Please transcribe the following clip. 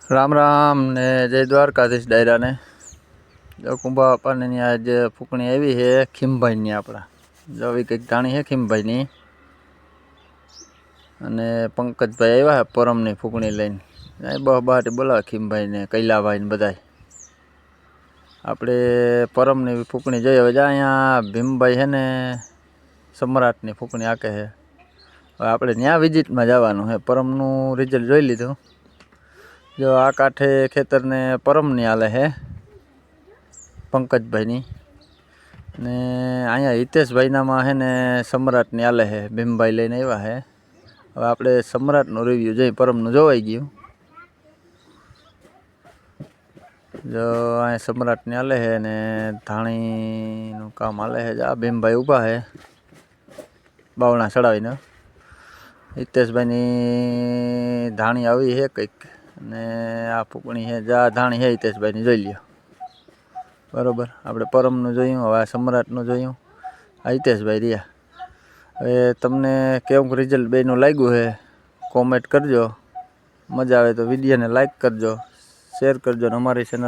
રામ રામ ને જય દ્વારકાધીશ ડાયરાને જો કુંભા બાપાને ત્યાં જે ફૂંકણી આવી છે ખીમભાઈની આપણા જો આવી કંઈક ધાણી છે ખીમભાઈની અને પંકજભાઈ આવ્યા છે પરમની ફૂંકણી લઈને બહાટી બોલાવે ખીમભાઈને કૈલાભાઈને બધાય આપણે પરમની ફૂંકણી જોઈએ હવે જ્યાં અહીંયા ભીમભાઈ છે ને સમ્રાટની ફૂંકણી આકે છે હવે આપણે ત્યાં વિઝિટમાં જવાનું છે પરમનું રિઝલ્ટ જોઈ લીધું જો આ કાંઠે ખેતરને પરમની હાલે છે પંકજભાઈની ને અહીંયા હિતેશભાઈનામાં છે ને સમ્રાટની હાલે છે ભીમભાઈ લઈને આવ્યા છે હવે આપણે સમ્રાટનું રિવ્યૂ જોઈ પરમનું જોવાઈ ગયું જો અહીંયા સમ્રાટની હાલે છે ને ધાણીનું કામ હાલે છે આ ભીમભાઈ ઊભા છે બાવણા ચડાવીને હિતેશભાઈની ધાણી આવી છે કંઈક અને આ ફૂંકણી છે જા ધાણી છે હિતેશભાઈની જોઈ લ્યો બરાબર આપણે પરમનું જોયું હવે આ સમ્રાટનું જોયું આ હિતેશભાઈ રહ્યા હવે તમને કેવું રિઝલ્ટ બેનું લાગ્યું છે કોમેન્ટ કરજો મજા આવે તો વિડીયોને લાઈક કરજો શેર કરજો અને અમારી ચેનલ